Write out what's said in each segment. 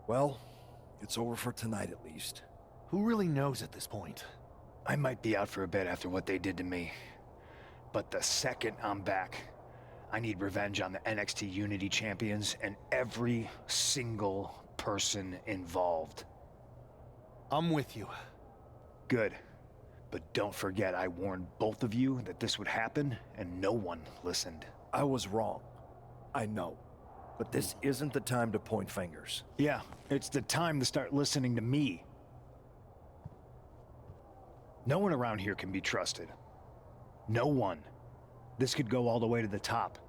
Well, it's over for tonight at least. Who really knows at this point? I might be out for a bit after what they did to me. But the second I'm back, I need revenge on the NXT Unity Champions and every single person involved. I'm with you. Good. But don't forget I warned both of you that this would happen, and no one listened. I was wrong. I know. But this isn't the time to point fingers. Yeah, it's the time to start listening to me. No one around here can be trusted. No one. This could go all the way to the top.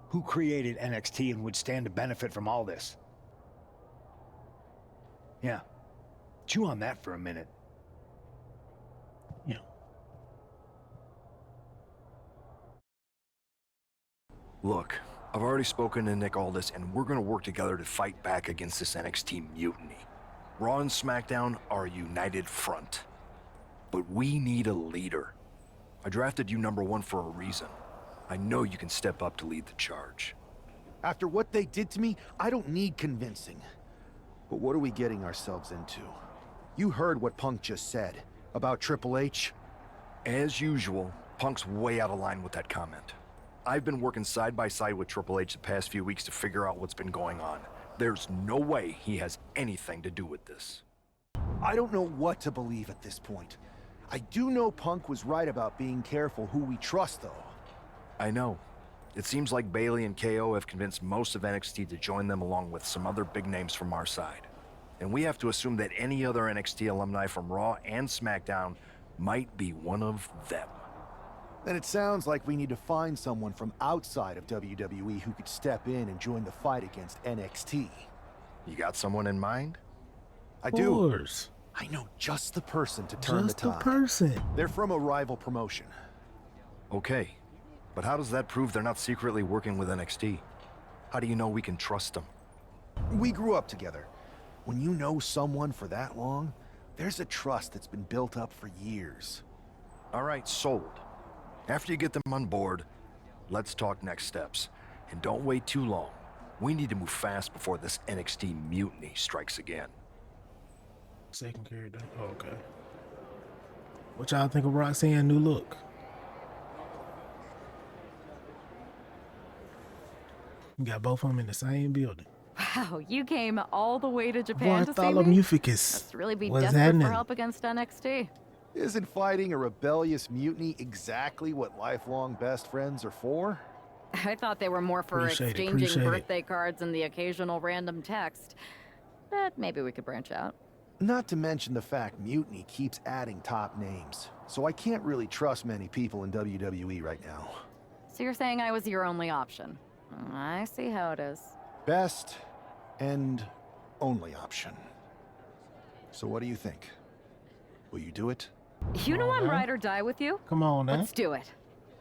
Who created NXT and would stand to benefit from all this? Yeah. Chew on that for a minute. Yeah. Look, I've already spoken to Nick Aldis, and we're gonna work together to fight back against this NXT mutiny. Raw and SmackDown are a united front. But we need a leader. I drafted you #1 for a reason. I know you can step up to lead the charge. After what they did to me, I don't need convincing. But what are we getting ourselves into? You heard what Punk just said about Triple H. As usual, Punk's way out of line with that comment. I've been working side by side with Triple H the past few weeks to figure out what's been going on. There's no way he has anything to do with this. I don't know what to believe at this point. I do know Punk was right about being careful who we trust, though. I know. It seems like Bayley and KO have convinced most of NXT to join them along with some other big names from our side. And we have to assume that any other NXT alumni from Raw and SmackDown might be one of them. Then it sounds like we need to find someone from outside of WWE who could step in and join the fight against NXT. You got someone in mind? I Of do. course. I know just the person to turn Just the the tide. person. They're from a rival promotion. Okay, but how does that prove they're not secretly working with NXT? How do you know we can trust them? We grew up together. When you know someone for that long, there's a trust that's been built up for years. All right, sold. After you get them on board, let's talk next steps. And don't wait too long. We need to move fast before this NXT mutiny strikes again. Second character. Oh, okay. What y'all think of Roxanne's new look? You got both of them in the same building. Wow, you came all the way to Japan to see me? Bartholomew-ficus. Must really be What's desperate happening? for help against NXT. Isn't fighting a rebellious mutiny exactly what lifelong best friends are for? I thought they were more for Appreciate it, exchanging appreciate it. birthday cards and the occasional random text. But maybe we could branch out. Not to mention the fact Mutiny keeps adding top names, so I can't really trust many people in WWE right now. So you're saying I was your only option? I see how it is. Best and only option. So what do you think? Will you do it? You know I'm Uh-huh. ride or die with you? Come on now. Let's do it.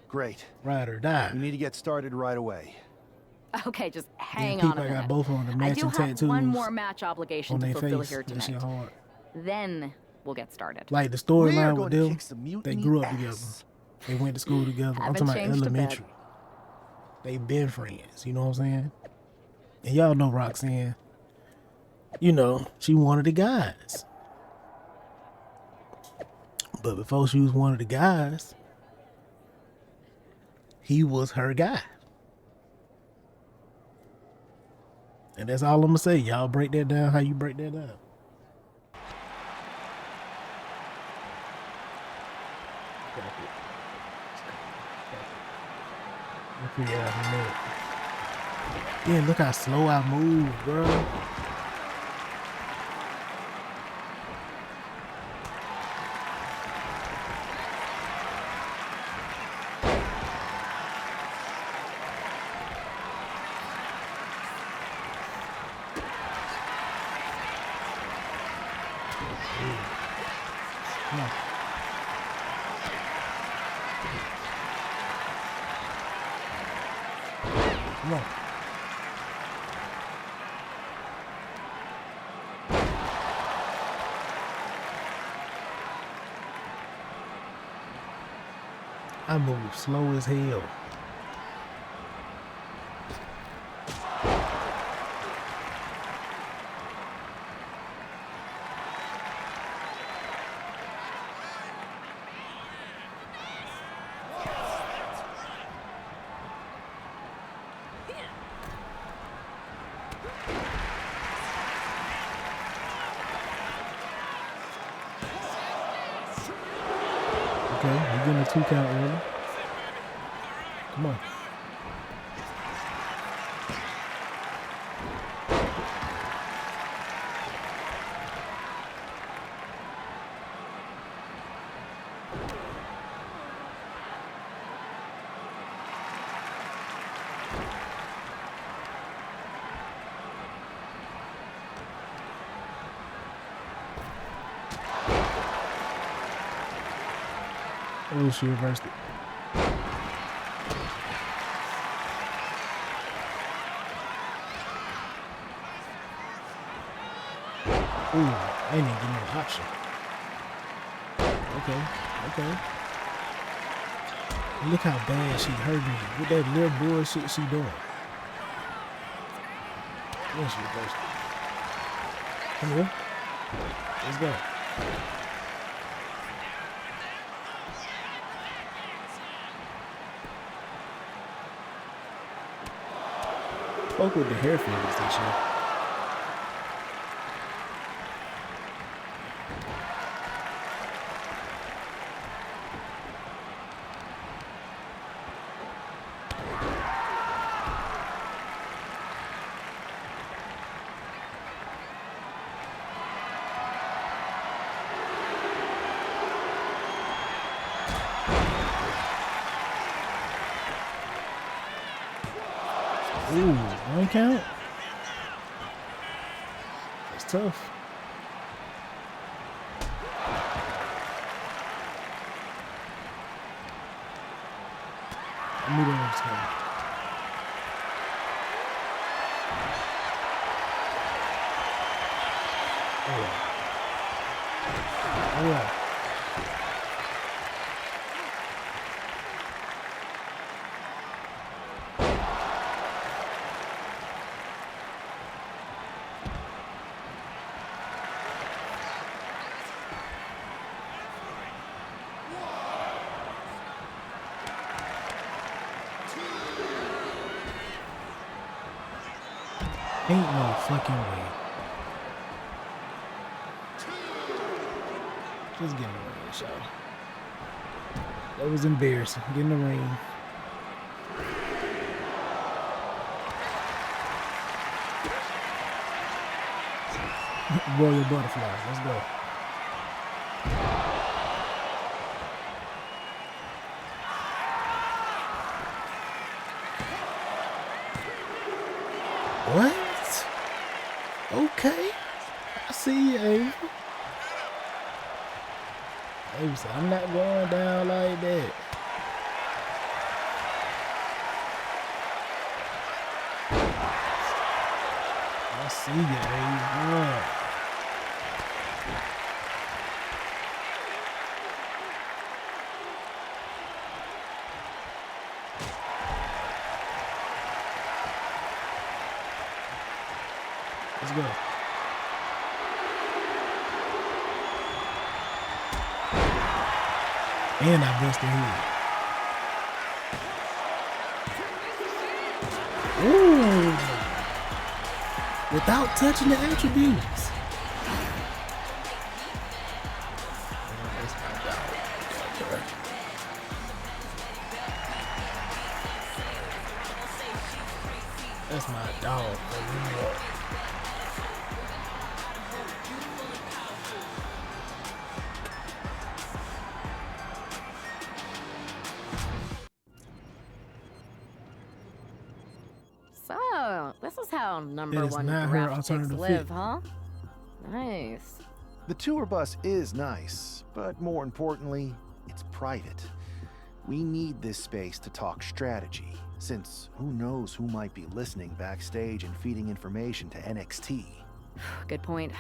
Great. Ride or die. We need to get started right away. Okay, just hang These on people a got minute. both on the I do matching have tattoos one more match obligation on to their fulfill face. here That shit tonight. hard. Then we'll get started. Like the We're storyline going with to them, kick some they Mutiny grew up ass. together. They went to school together. I'm Haven't talking about changed a bit. elementary. They been friends, you know what I'm saying? And y'all know Roxanne. You know, she one of the guys. But before she was one of the guys, he was her guy. And that's all I'm gonna say. Y'all break that down how you break that down. We'll figure it out in a minute. Yeah, look how slow I move, bro. Come on. Come on. I move slow as hell. Okay, you're getting a 2 count early. Come on. Oh, she reversed it. Ooh, I didn't give me an option. Okay, okay. Look how bad she hurt me with that little bullshit she doing. Then she reversed it. Come here. Let's go. Fuck with the hair fingers this year. Ooh, 1 count? That's tough. Let me do this guy. Oh yeah. Oh yeah. Ain't no fucking way. Just get in the ring, y'all. That was embarrassing. Get in the ring. Royal butterfly. Let's go. What? Okay. I see you, Ava. Ava said, I'm not going down like that. I see you, Ava. Let's go. And I busted head. Ooh. Without touching the attributes. That's my dog. So, this is how number It is one not her draft chicks alternative live, fit. huh? Nice. The tour bus is nice, but more importantly, it's private. We need this space to talk strategy, since who knows who might be listening backstage and feeding information to NXT. Good point.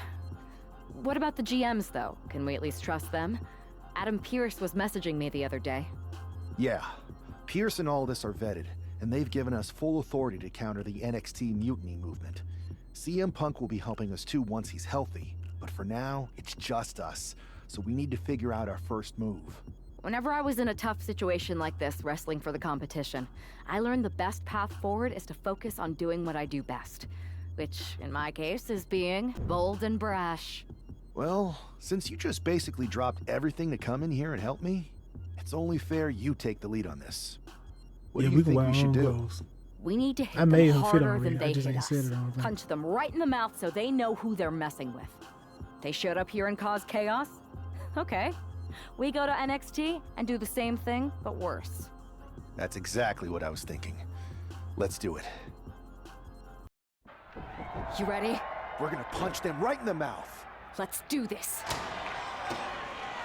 What about the GMs, though? Can we at least trust them? Adam Pearce was messaging me the other day. Yeah, Pierce and Aldis are vetted, and they've given us full authority to counter the NXT mutiny movement. CM Punk will be helping us too once he's healthy, but for now, it's just us, so we need to figure out our first move. Whenever I was in a tough situation like this, wrestling for the competition, I learned the best path forward is to focus on doing what I do best. Which, in my case, is being bold and brash. Well, since you just basically dropped everything to come in here and help me, It's only fair you take the lead on this. What Yeah, do we you can think wear we our should own do? clothes. We need to hit I made them him fit harder already. than I they just hit ain't us. said it on time. Punch them right in the mouth so they know who they're messing with. They showed up here and caused chaos? Okay. We go to NXT and do the same thing, but worse. That's exactly what I was thinking. Let's do it. You ready? We're gonna punch them right in the mouth. Let's do this.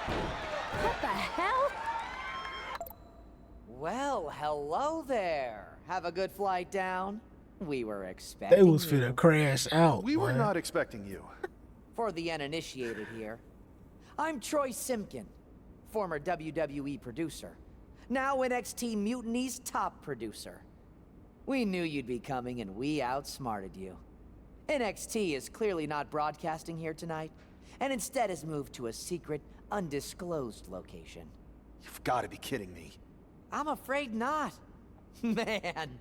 What the hell? Well, hello there. Have a good flight down. We were expecting They was you. finna crash out. We were boy. not expecting you. For the uninitiated here, I'm Troy Simpkin, former WWE producer, now NXT Mutiny's top producer. We knew you'd be coming and we outsmarted you. NXT is clearly not broadcasting here tonight, and instead has moved to a secret, undisclosed location. You've got to be kidding me. I'm afraid not. Man,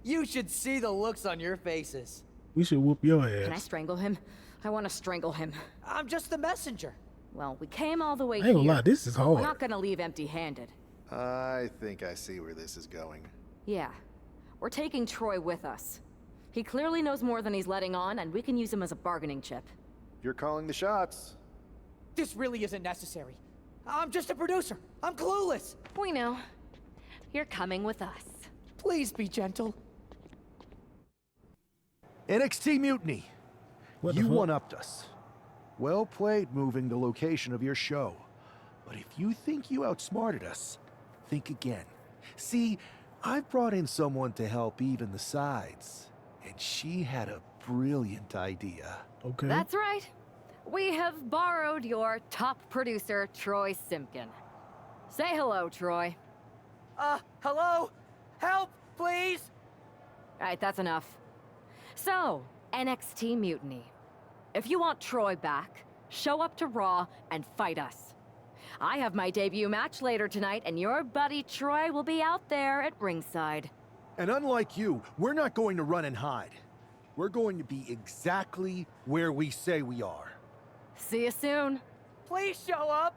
you should see the looks on your faces. We should whoop your Can I ass. strangle him? I want to strangle him. I'm just the messenger. Well, we came all the way I ain't gonna here. lie, this is We're hard. not gonna leave empty-handed. I think I see where this is going. Yeah, we're taking Troy with us. He clearly knows more than he's letting on, and we can use him as a bargaining chip. You're calling the shots. This really isn't necessary. I'm just a producer. I'm clueless. We know. You're coming with us. Please be gentle. NXT Mutiny. What the You fuck? one-upped us. Well played moving the location of your show. But if you think you outsmarted us, think again. See, I've brought in someone to help even the sides. And she had a brilliant idea. Okay. That's right. We have borrowed your top producer, Troy Simpkin. Say hello, Troy. Hello? Help, please? All right, that's enough. So, NXT Mutiny. If you want Troy back, show up to Raw and fight us. I have my debut match later tonight, and your buddy Troy will be out there at ringside. And unlike you, we're not going to run and hide. We're going to be exactly where we say we are. See you soon. Please show up.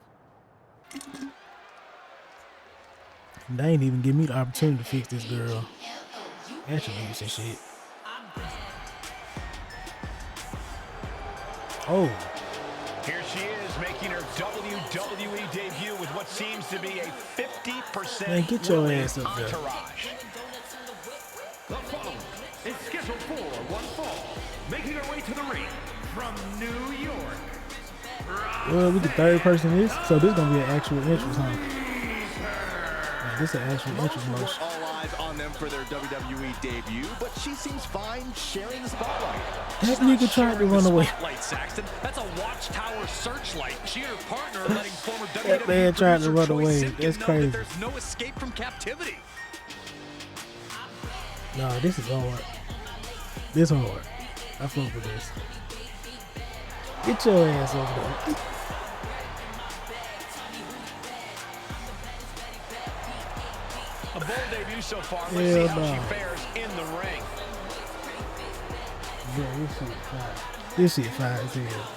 They ain't even give me the opportunity to fix this girl. Attributes and shit. Oh, Here she is making her WWE debut with what seems to be a 50% Man, get your woman ass up there. entourage. The following is scheduled for one fall, making her way to the ring from New York. well, we the third person this, so this gonna be an actual entrance, huh? Yeah, this is an actual entrance Most motion. want all eyes on them for their WWE debut, but she seems fine sharing the spotlight. That nigga tried to run away. Spotlight, Saxton. That's a watchtower searchlight. She and her partner are letting former That WWE man tried to producer run Troy away. Simpkin That's know crazy. that there's no escape from captivity. Nah, this is hard. This hard. I fuck with this. Get your ass over there. A bold debut so far. Let's Hell see how no. she fares in the ring. Yeah, this shit fire. This shit fire as hell.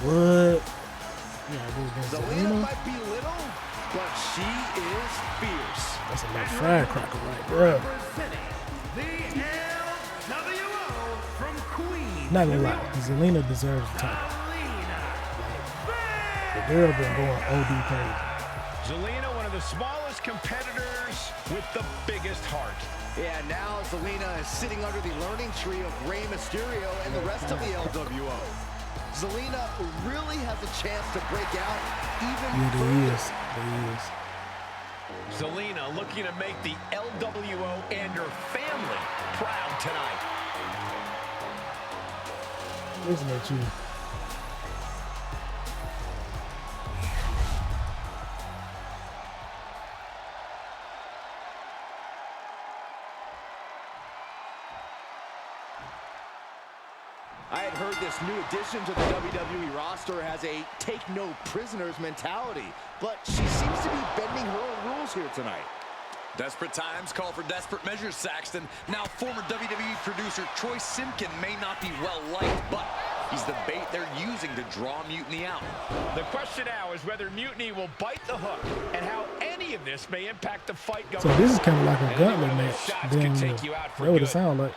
What? Yeah, this is Zelina Zelina. might be little, but she is fierce. That's a little firecracker right there. Representing the LWO from Queens. Not gonna lie, Zelina deserves the title. The girl been going OD crazy. Zelina, one of the smallest competitors with the biggest heart. Yeah, now Zelina is sitting under the learning tree of Rey Mysterio and the rest of the LWO. Zelina really has a chance to break out even Yeah, further. there is. There is. Zelina looking to make the LWO and her family proud tonight. Listen at you. I had heard this new addition to the WWE roster has a take no prisoners mentality, but she seems to be bending her own rules here tonight. Desperate times call for desperate measures, Saxton. Now, former WWE producer Troy Simpkin may not be well-liked, but he's the bait they're using to draw Mutiny out. The question now is whether Mutiny will bite the hook and how any of this may impact the fight going. So this is kind of like a gauntlet match. Damn, take you out for that would good. have sounded like.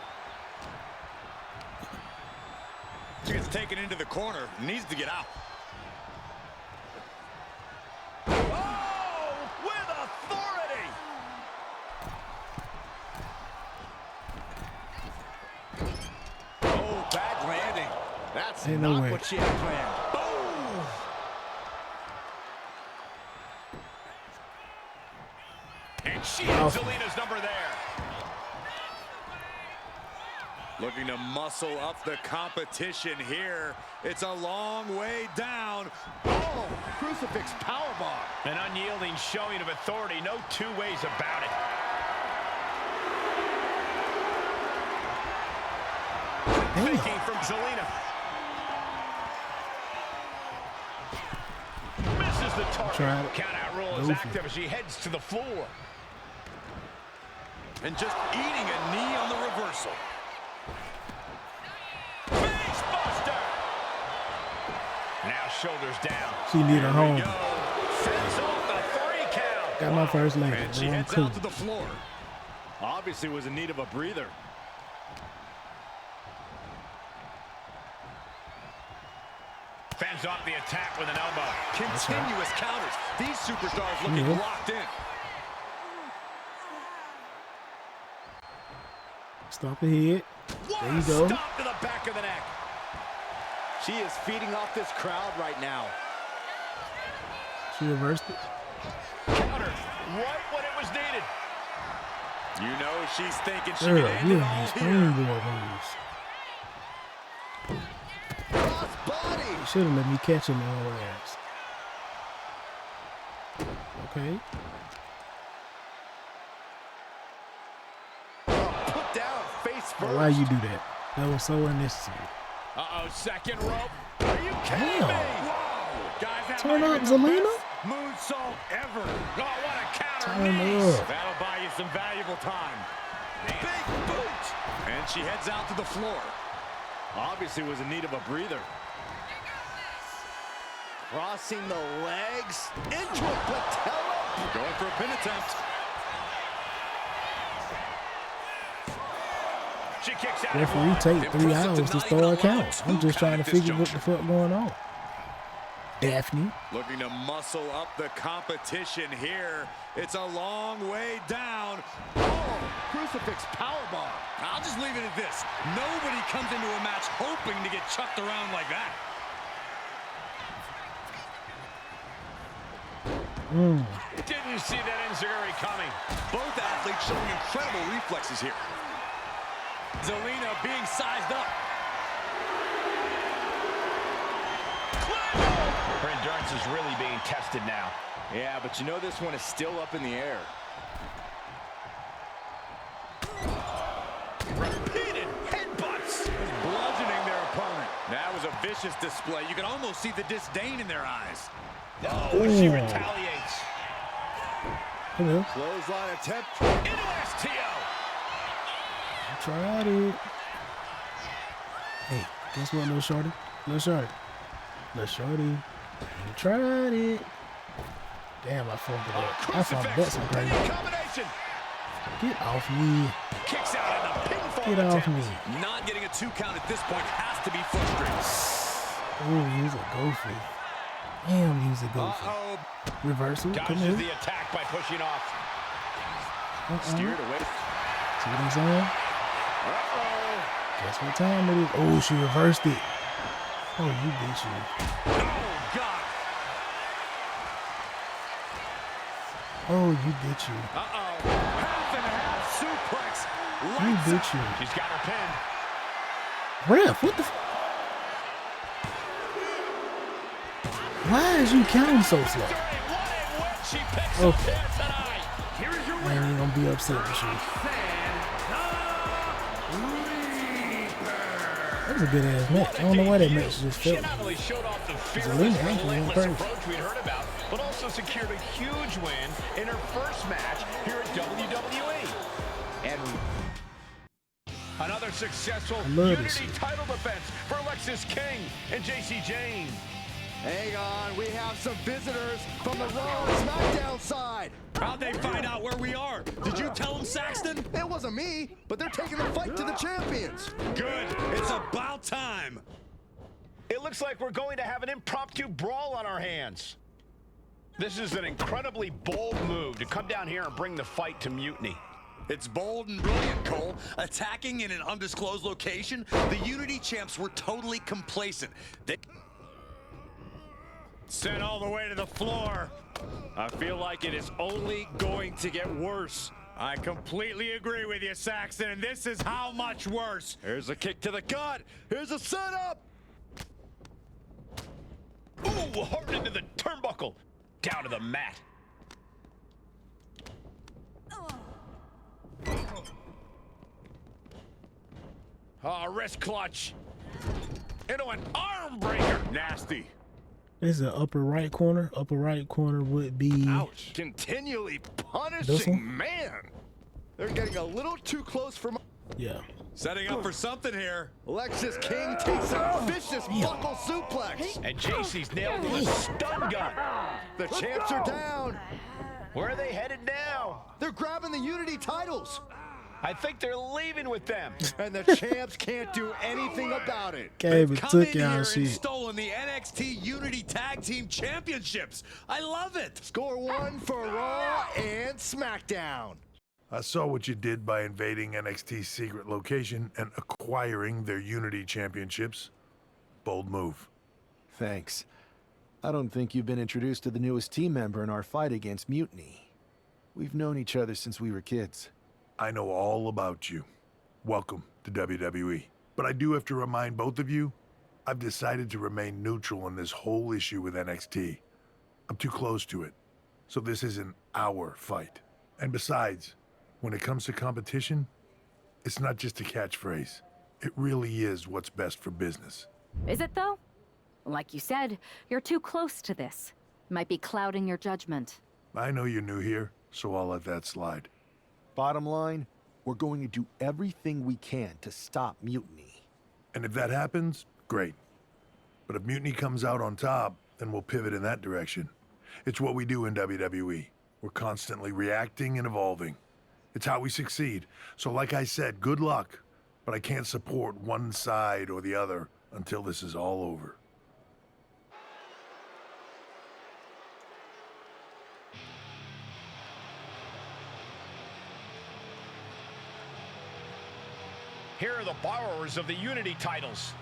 She gets taken into the corner, needs to get out. Oh, with authority! Oh, bad landing. That's Ain't no not way. what she had planned. Boom! And she has Zelina's number there. Looking to muscle up the competition here. It's a long way down. Oh, crucifix powerbomb. An unyielding showing of authority. No two ways about it. Faking from Zelina. Misses the target. Count out rule is active as she heads to the floor. And just eating a knee on the reversal. Face buster. Now shoulders down. She need a home. Sends off the 3 count. Got my first lady. And she heads out to the floor. Obviously was in need of a breather. Fends off the attack with an elbow. Continuous counters. These superstars looking locked in. Stop the head. There you go. Stop to the back of the neck. She is feeding off this crowd right now. She reversed it. Counter right when it was needed. You know she's thinking she Girl, can end you it don't all need here. springboard moves. Cross body. You should have let me catch him on her ass. Okay. Put down face first. Why you do that? That was so unnecessary. Uh-oh, second rope. Are you kidding Damn. me? Whoa. Guys, that Turn might up, have been the Zelina. best moonsault ever. Oh, what a counter. Turn Knees. up. That'll buy you some valuable time. Big boot. And she heads out to the floor. Obviously was in need of a breather. Crossing the legs. Into a patella. Going for a pin attempt. She kicks out. Referee take 3 Impressive hours to to not start even a allow count. two I'm just trying to count at this figure what the juncture. fuck going on. Daphne. Looking to muscle up the competition here. It's a long way down. Oh, crucifix powerbomb. I'll just leave it at this. Nobody comes into a match hoping to get chucked around like that. Didn't see that enziguri coming. Both athletes showing incredible reflexes here. Zelina being sized up. Her endurance is really being tested now. Yeah, but you know this one is still up in the air. Repeated headbutts. Bludgeoning their opponent. That was a vicious display. You can almost see the disdain in their eyes. Oh, she retaliates. Come here. Clothesline attempt. Into STO. Tried it. Hey, guess what, little shorty? Little shorty. Little shorty. You tried it. Damn, I fumbled that. I fumbled that some crazy. Combination. Get off me. Kicks out in the pinfall Get off attempt. me. Not getting a 2 count at this point has to be frustrating. Oh, use a goofy. Damn, use a goofy. Uh-oh. Reversal. Come Dodges here. the attack by pushing off. Steered away. See what I'm saying? Uh-oh. Guess what time it is? Oh, she reversed it. Oh, you bitch you. Oh, God. Oh, you bitch you. Uh-oh. Half and half suplex. You Lights bitch you. She's got her pin. Ref, what the f? Why is you counting so slow? She picks Okay. up there tonight. Here is your I ain't even gonna be upset with you. That was a good ass match. I don't know why that match just She felt. not only showed off the Zelina fearless, actually went relentless crazy. approach we'd heard about, but also secured a huge win in her first match here at WWE. And another successful Unity title defense for Alexis King and JC Jane. Hang on, we have some visitors from the Raw and SmackDown side. How'd they find out where we are? Did you tell them, Saxton? It wasn't me, but they're taking the fight to the champions. Good. It's about time. It looks like we're going to have an impromptu brawl on our hands. This is an incredibly bold move to come down here and bring the fight to Mutiny. It's bold and brilliant, Cole. Attacking in an undisclosed location, the Unity champs were totally complacent. They sent all the way to the floor. I feel like it is only going to get worse. I completely agree with you, Saxton, and this is how much worse. Here's a kick to the gut. Here's a setup. Ooh, hard into the turnbuckle. Down to the mat. Wrist clutch. Into an arm breaker. Nasty. This is an upper right corner. Upper right corner would be. Ouch. Continually This punishing, one? man. They're getting a little too close for my... Yeah. setting up for something here. Alexis King takes a vicious buckle suplex. And JC's nailed with a stun gun. The champs are down. Where are they headed now? They're grabbing the Unity titles. I think they're leaving with them. And the champs can't do anything about it. Came and Come in took here y'all and shit. stolen the NXT Unity Tag Team Championships. I love it. Score one for Raw and SmackDown. I saw what you did by invading NXT's secret location and acquiring their Unity championships. Bold move. Thanks. I don't think you've been introduced to the newest team member in our fight against Mutiny. We've known each other since we were kids. I know all about you. Welcome to WWE. But I do have to remind both of you, I've decided to remain neutral in this whole issue with NXT. I'm too close to it. So this isn't our fight. And besides, when it comes to competition, it's not just a catchphrase. It really is what's best for business. Is it, though? Like you said, you're too close to this. Might be clouding your judgment. I know you're new here, so I'll let that slide. Bottom line, we're going to do everything we can to stop Mutiny. And if that happens, great. But if Mutiny comes out on top, then we'll pivot in that direction. It's what we do in WWE. We're constantly reacting and evolving. It's how we succeed. So like I said, good luck, but I can't support one side or the other until this is all over. Here are the borrowers of the Unity titles.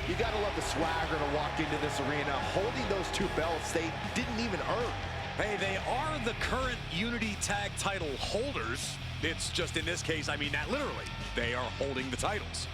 You gotta love the swagger to walk into this arena holding those two belts they didn't even earn. Hey, they are the current Unity Tag title holders. It's just in this case, I mean that literally. They are holding the titles.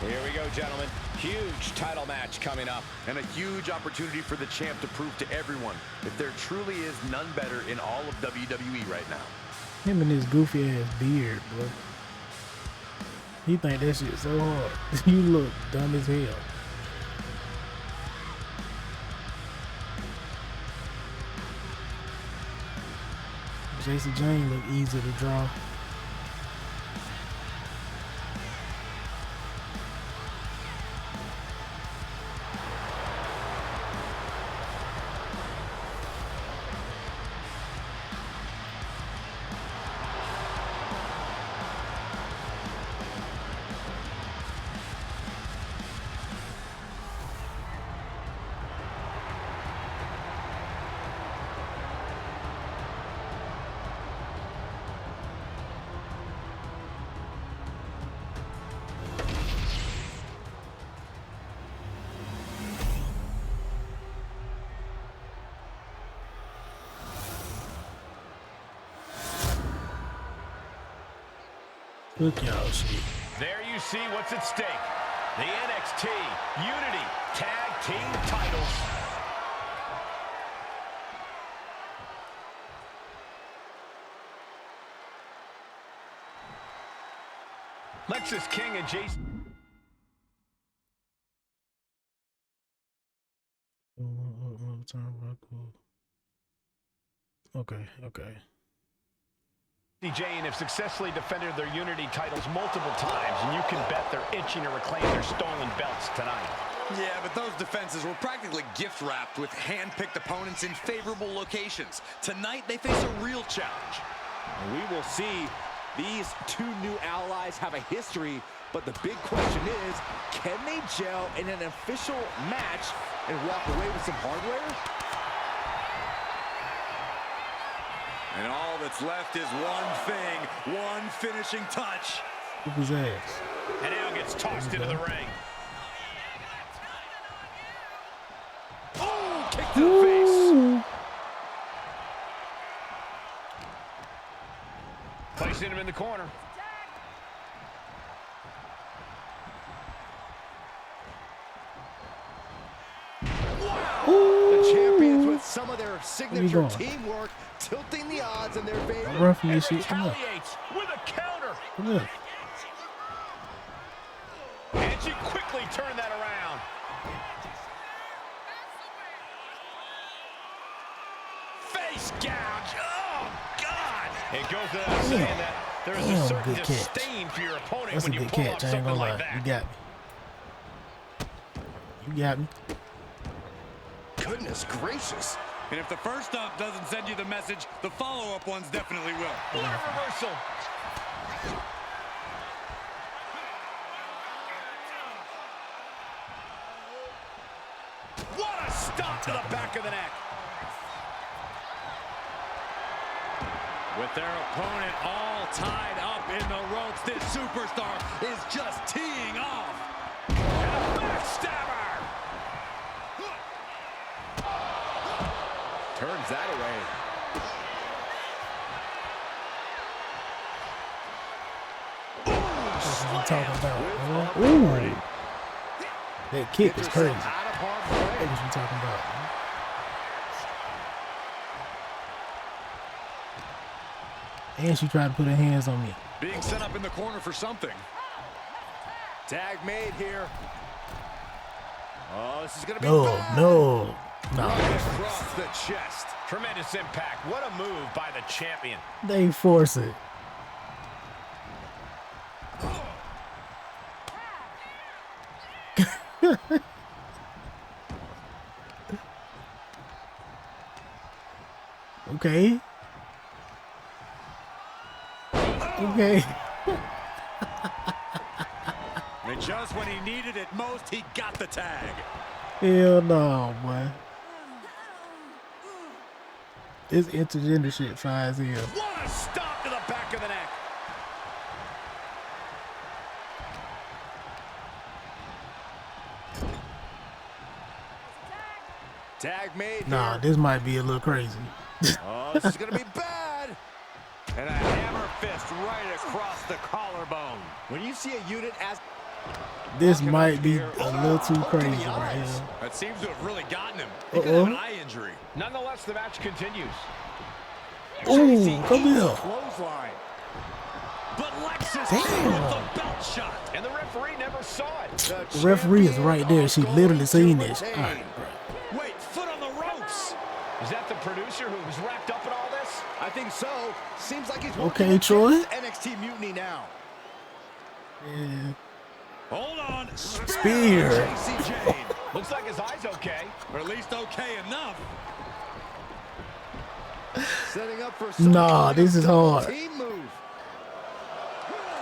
Here we go, gentlemen. Huge title match coming up. And a huge opportunity for the champ to prove to everyone that there truly is none better in all of WWE right now. Him and his goofy ass beard, bro. He think that shit so hard. You look dumb as hell. JC Jane look easy to draw. Look y'all shit. There you see what's at stake. The NXT Unity Tag Team titles. Lexus King and Jason. Okay, okay. Jane have successfully defended their Unity titles multiple times, and you can bet they're itching to reclaim their stolen belts tonight. Yeah, but those defenses were practically gift-wrapped with hand-picked opponents in favorable locations. Tonight, they face a real challenge. And we will see these two new allies have a history, but the big question is, can they gel in an official match and walk away with some hardware? And all that's left is one thing, one finishing touch. Whoop his ass. And now gets tossed into the ring. Oh, kick to the face. Placing him in the corner. The champions with some of their signature teamwork tilting the odds in their favor. Run from this shit. Come on. Retaliates with a counter. Come on. And she quickly turned that around. Face gouge. Oh, God. It goes without saying that there is a certain disdain for your opponent. That's when a you good pull catch. off I ain't gonna something lie. like that. You got me. You got me. Goodness gracious. And if the first up doesn't send you the message, the follow-up ones definitely will. What a reversal. What a stop to the back of the neck. With their opponent all tied up in the ropes, this superstar is just teeing off. And a backstabber. Turns that away. That's what I'm talking about. Ooh. That kick was crazy. That's what I'm talking about. And she tried to put her hands on me. Being set up in the corner for something. Tag made here. Oh, this is going to be bad. No. Right across the chest. Tremendous impact. What a move by the champion. They force it. Okay. Okay. And just when he needed it most, he got the tag. Hell no, boy. This intergender shit fire as hell. What a stop to the back of the neck. Tag made. Nah, this might be a little crazy. Oh, this is going to be bad. And a hammer fist right across the collarbone. When you see a unit as... This might be a little too crazy right here. That seems to have really gotten him. He could have an eye injury. Nonetheless, the match continues. Ooh, come here. Clothesline. But Lexus with the belt shot. And the referee never saw it. The referee is right there. She literally seen this. All right, bro. Wait, foot on the ropes. Is that the producer who was wrapped up in all this? I think so. Seems like he's Okay, Troy. NXT Mutiny now. Yeah. Hold on. Spear. Looks like his eye's okay. Or at least okay enough. Setting up for Nah, this is hard. team move.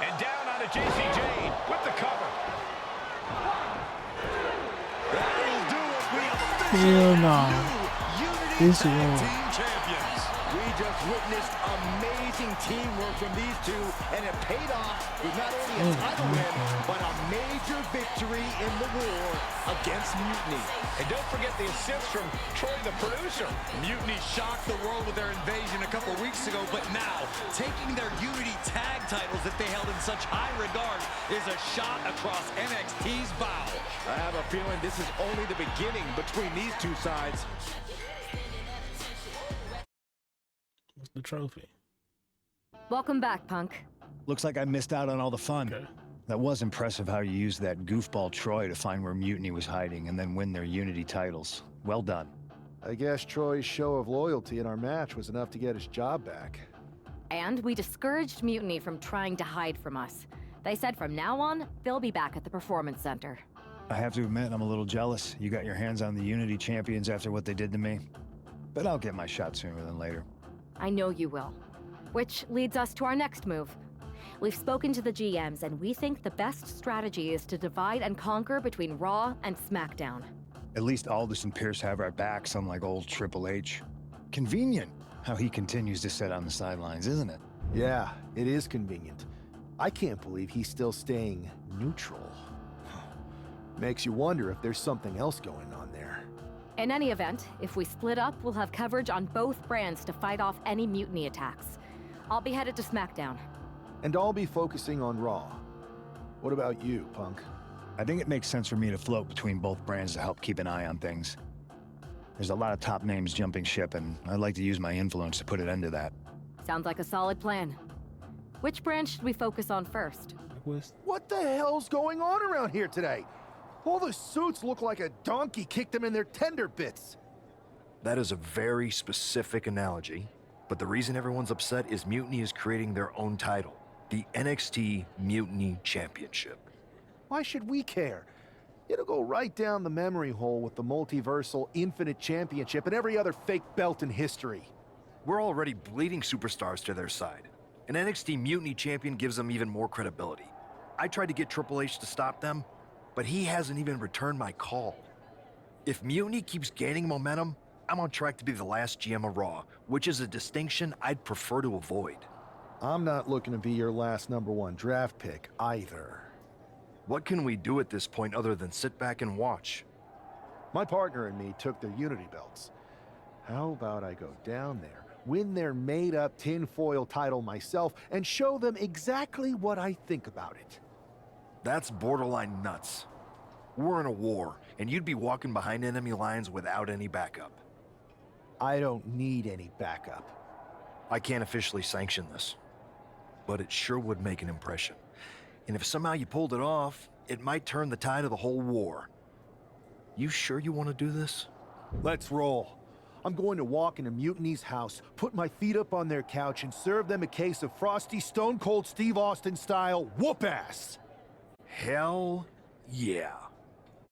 And down onto JC Jane with the cover. That'll do it. We Hell no. Unity This is Tag wrong. Team Champions. We just witnessed amazing teamwork from these two, and it paid off with not only a title win, but a major victory in the war against Mutiny. And don't forget the assist from Troy, the producer. Mutiny shocked the world with their invasion a couple weeks ago, but now, taking their Unity tag titles that they held in such high regard is a shot across NXT's bow. I have a feeling this is only the beginning between these two sides. What's the trophy? Welcome back, Punk. Looks like I missed out on all the fun. Okay. That was impressive how you used that goofball Troy to find where Mutiny was hiding and then win their Unity titles. Well done. I guess Troy's show of loyalty in our match was enough to get his job back. And we discouraged Mutiny from trying to hide from us. They said from now on, they'll be back at the Performance Center. I have to admit, I'm a little jealous. You got your hands on the Unity champions after what they did to me. But I'll get my shot sooner than later. I know you will. Which leads us to our next move. We've spoken to the GMs, and we think the best strategy is to divide and conquer between Raw and SmackDown. At least Aldous and Pierce have our backs, unlike old Triple H. Convenient how he continues to sit on the sidelines, isn't it? Yeah, it is convenient. I can't believe he's still staying neutral. Makes you wonder if there's something else going on there. In any event, if we split up, we'll have coverage on both brands to fight off any Mutiny attacks. I'll be headed to SmackDown. And I'll be focusing on Raw. What about you, Punk? I think it makes sense for me to float between both brands to help keep an eye on things. There's a lot of top names jumping ship, and I'd like to use my influence to put an end to that. Sounds like a solid plan. Which brand should we focus on first? What the hell's going on around here today? All the suits look like a donkey kicked them in their tender bits. That is a very specific analogy, but the reason everyone's upset is Mutiny is creating their own title, the NXT Mutiny Championship. Why should we care? It'll go right down the memory hole with the multiversal Infinite Championship and every other fake belt in history. We're already bleeding superstars to their side. An NXT Mutiny champion gives them even more credibility. I tried to get Triple H to stop them, but he hasn't even returned my call. If Mutiny keeps gaining momentum, I'm on track to be the last GM of Raw, which is a distinction I'd prefer to avoid. I'm not looking to be your last #1 draft pick either. What can we do at this point other than sit back and watch? My partner and me took their Unity belts. How about I go down there, win their made-up tinfoil title myself, and show them exactly what I think about it? That's borderline nuts. We're in a war, and you'd be walking behind enemy lines without any backup. I don't need any backup. I can't officially sanction this, but it sure would make an impression. And if somehow you pulled it off, it might turn the tide of the whole war. You sure you want to do this? Let's roll. I'm going to walk into Mutiny's house, put my feet up on their couch, and serve them a case of frosty Stone Cold Steve Austin style whoop-ass. Hell yeah.